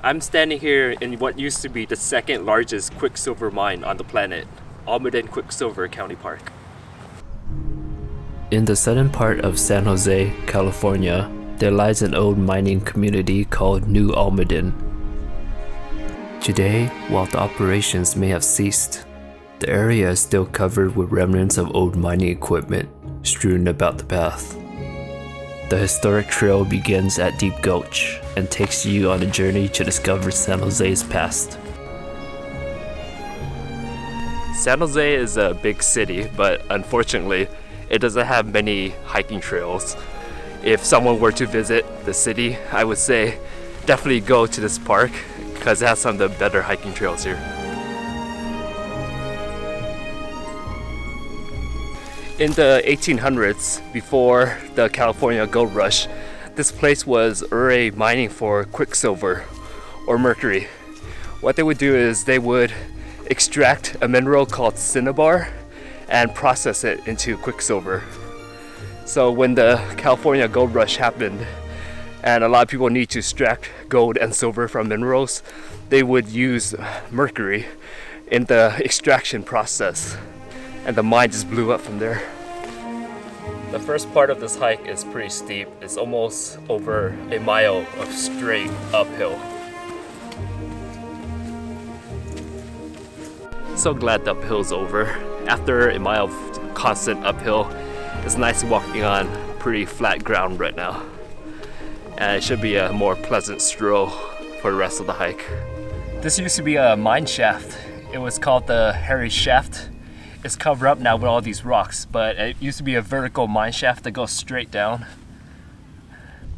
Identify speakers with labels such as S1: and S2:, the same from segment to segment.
S1: I'm standing here in what used to be the second largest quicksilver mine on the planet, Almaden Quicksilver County Park.
S2: In the southern part of San Jose, California, there lies an old mining community called New Almaden. Today, while the operations may have ceased, the area is still covered with remnants of old mining equipment strewn about the path. The historic trail begins at Deep Gulch and takes you on a journey to discover San Jose's past.
S1: San Jose is a big city, but unfortunately, it doesn't have many hiking trails. If someone were to visit the city, I would say definitely go to this park because it has some of the better hiking trails here. In the 1800s, before the California gold rush, this place was already mining for quicksilver or mercury. What they would do is they would extract a mineral called cinnabar and process it into quicksilver. So when the California gold rush happened and a lot of people need to extract gold and silver from minerals, they would use mercury in the extraction process. And the mine just blew up from there. The first part of this hike is pretty steep. It's almost over a mile of straight uphill. So glad the uphill's over. After a mile of constant uphill, it's nice walking on pretty flat ground right now. And it should be a more pleasant stroll for the rest of the hike. This used to be a mine shaft. It was called the Harry Shaft. It's covered up now with all these rocks, but it used to be a vertical mine shaft that goes straight down.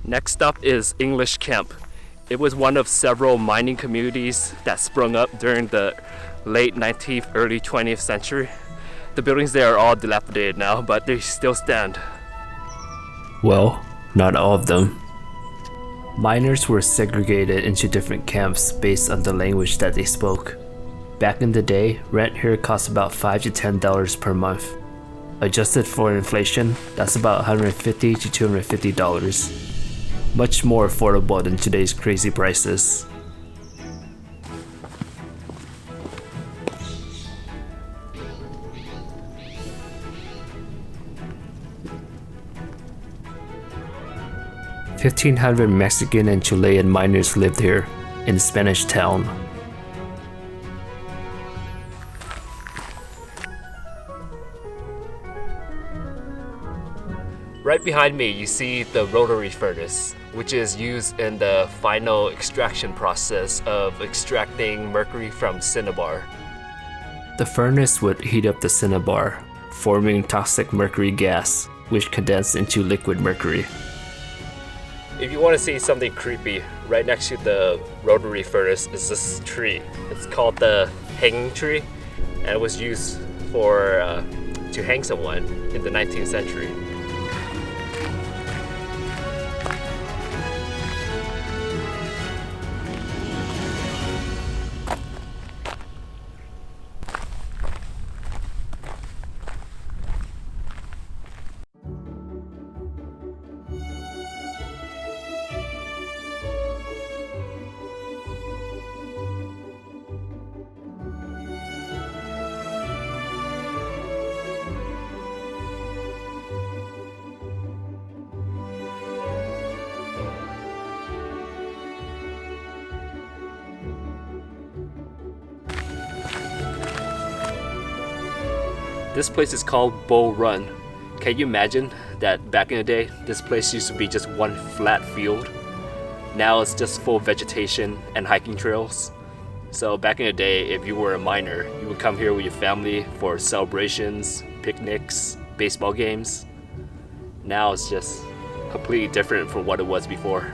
S1: Next up is English Camp. It was one of several mining communities that sprung up during the late 19th, early 20th century. The buildings there are all dilapidated now, but they still stand.
S2: Well, not all of them. Miners were segregated into different camps based on the language that they spoke. Back in the day, rent here cost about $5 to $10 per month. Adjusted for inflation, that's about $150 to $250. Much more affordable than today's crazy prices. "1,500 Mexican and Chilean miners lived here, in Spanish Town.
S1: Right behind me, you see the rotary furnace, which is used in the final extraction process of extracting mercury from cinnabar.
S2: The furnace would heat up the cinnabar, forming toxic mercury gas, which condensed into liquid mercury.
S1: If you want to see something creepy, right next to the rotary furnace is this tree. It's called the hanging tree, and it was used for to hang someone in the 19th century. This place is called Bull Run. Can you imagine that back in the day, this place used to be just one flat field? Now it's just full of vegetation and hiking trails. So back in the day, if you were a miner, you would come here with your family for celebrations, picnics, baseball games. Now it's just completely different from what it was before.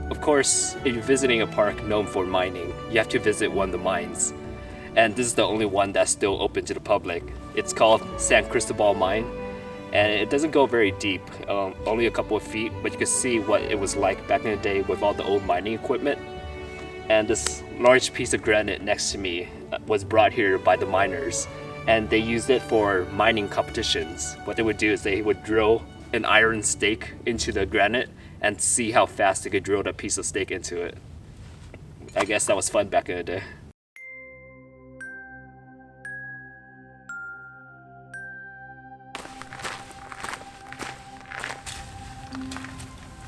S1: Of course, if you're visiting a park known for mining, you have to visit one of the mines. and this is the only one that's still open to the public. It's called San Cristobal mine, and it doesn't go very deep, only a couple of feet, but you can see what it was like back in the day with all the old mining equipment. And this large piece of granite next to me was brought here by the miners, and they used it for mining competitions. What they would do is they would drill an iron stake into the granite and see how fast they could drill that piece of stake into it. I guess that was fun back in the day.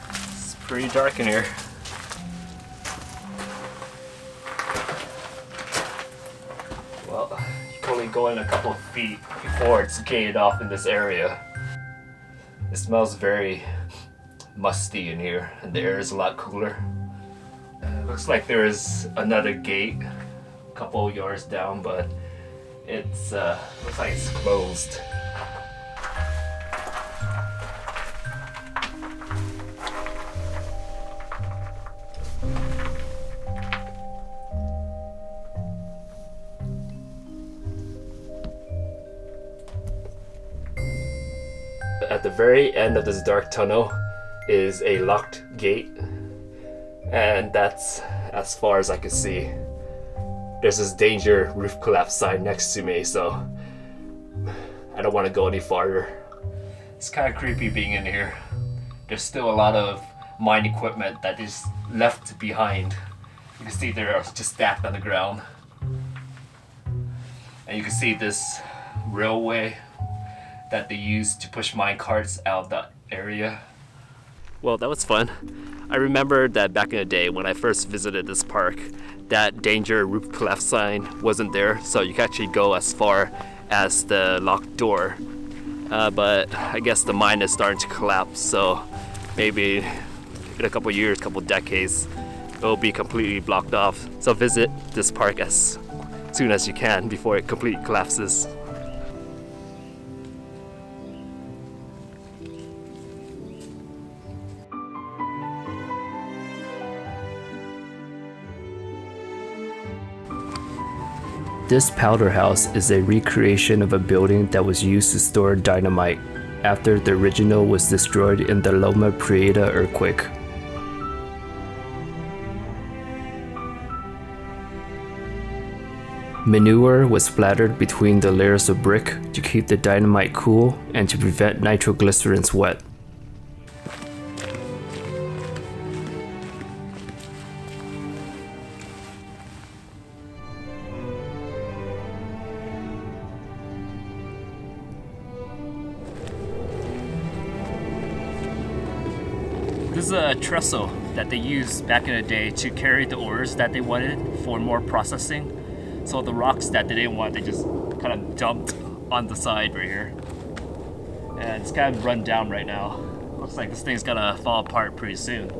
S1: It's pretty dark in here. Well, you can only go in a couple of feet before it's gated off in this area. It smells very musty in here, and the air is a lot cooler. Looks like there is another gate a couple yards down, but it's looks like it's closed. At the very end of this dark tunnel is a locked gate, and that's as far as I can see. There's this danger roof collapse sign next to me, so I don't want to go any farther. It's kind of creepy being in here. There's still a lot of mine equipment that is left behind. You can see they're just stacked on the ground. And you can see this railway that they use to push mine carts out of the area. Well, that was fun. I remember that back in the day when I first visited this park, that danger roof collapse sign wasn't there, so you could actually go as far as the locked door. But I guess the mine is starting to collapse, so maybe in a couple years, couple decades, it'll be completely blocked off. So visit this park as soon as you can before it completely collapses.
S2: This powder house is a recreation of a building that was used to store dynamite after the original was destroyed in the Loma Prieta earthquake. Manure was splattered between the layers of brick to keep the dynamite cool and to prevent nitroglycerins wet.
S1: This is a trestle that they used back in the day to carry the ores that they wanted for more processing. So the rocks that they didn't want, they just kind of dumped on the side right here. And it's kind of run down right now. Looks like this thing's gonna fall apart pretty soon.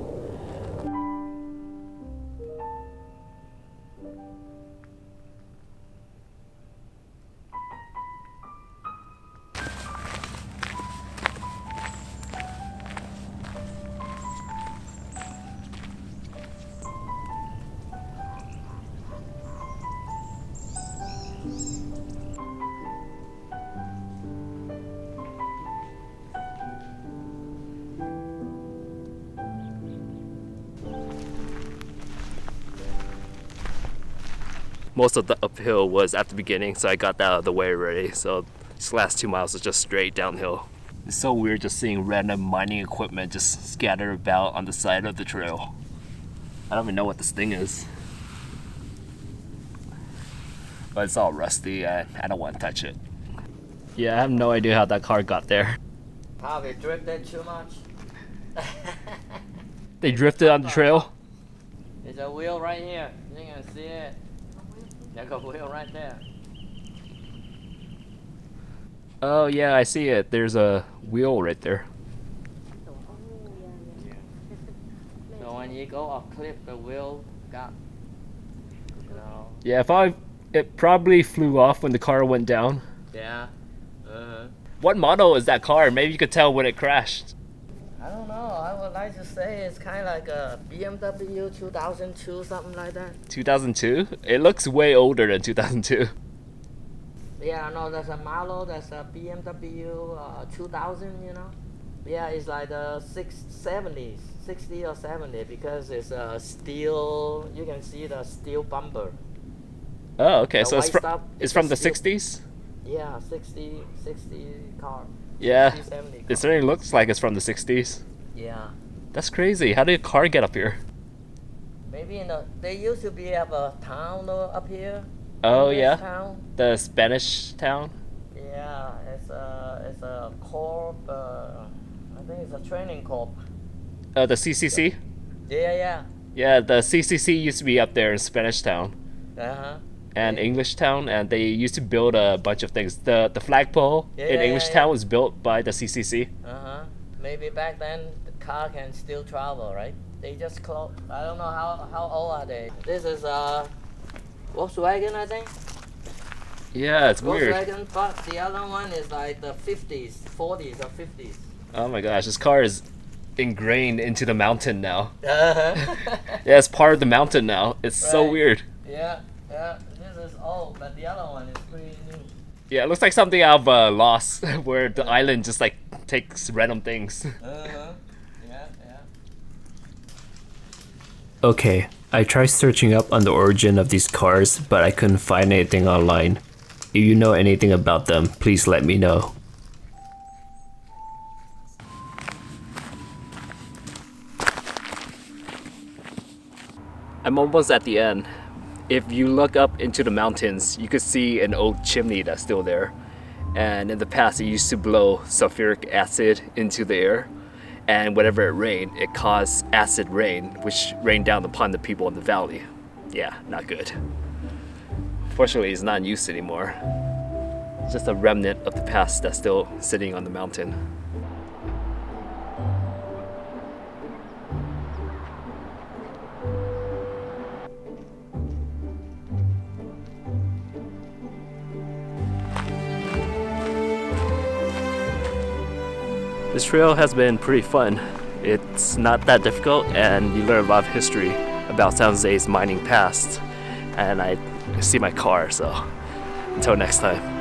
S1: Most of the uphill was at the beginning, so I got that out of the way already. So these last 2 miles is just straight downhill. It's so weird just seeing random mining equipment just scattered about on the side of the trail. I don't even know what this thing is. But it's all rusty and I don't want to touch it. Yeah, I have no idea how that car got there.
S3: Probably drifted too much.
S1: They drifted on the trail?
S3: There's a wheel right here. You can see it. There's a wheel right there.
S1: Oh yeah, I see it. There's a wheel right there.
S3: So when you go off cliff, the wheel got, you know.
S1: Yeah, it probably flew off when the car went down.
S3: Yeah.
S1: What model is that car? Maybe you could tell when it crashed.
S3: I don't know. I would like to say it's kind of like a BMW 2002, something like that.
S1: 2002? It looks way older than 2002.
S3: Yeah, no, there's a model, that's a BMW 2000, you know. Yeah, it's like the 70s, 60 or 70, because it's a steel, you can see the steel bumper.
S1: Oh, okay.
S3: The
S1: So
S3: white stuff
S1: it's
S3: is
S1: from
S3: a
S1: the
S3: steel-
S1: 60s?
S3: Yeah, 60 car.
S1: Yeah.
S3: 60, 70 car.
S1: It certainly looks like it's from the 60s.
S3: Yeah.
S1: That's crazy. How did a car get up here?
S3: Maybe they used to have a town up here.
S1: Oh,
S3: English
S1: yeah.
S3: Town.
S1: The Spanish town?
S3: Yeah, it's a corp. I think it's a training corp.
S1: The CCC?
S3: Yeah.
S1: Yeah, the CCC used to be up there in Spanish town and
S3: Yeah.
S1: English town, and they used to build a bunch of things. The flagpole in English town was built by the CCC.
S3: Maybe back then the car can still travel, right? They just close. I don't know how old are they. This is Volkswagen, I think.
S1: Yeah, it's weird.
S3: Volkswagen, but the other one is like the 50s, 40s or 50s.
S1: Oh my gosh, this car is ingrained into the mountain now.
S3: Uh-huh.
S1: Yeah, it's part of the mountain now. It's so
S3: Right.
S1: weird.
S3: Yeah. This is old, but the other one is pretty new.
S1: Yeah, it looks like something out of Lost, where the island just like takes random things.
S3: Yeah.
S2: Okay, I tried searching up on the origin of these cars, but I couldn't find anything online. If you know anything about them, please let me know.
S1: I'm almost at the end. If you look up into the mountains, you could see an old chimney that's still there. And in the past, it used to blow sulfuric acid into the air. And whenever it rained, it caused acid rain, which rained down upon the people in the valley. Yeah, not good. Fortunately, it's not in use anymore. It's just a remnant of the past that's still sitting on the mountain. This trail has been pretty fun. It's not that difficult, and you learn a lot of history about San Jose's mining past. And I see my car, so until next time.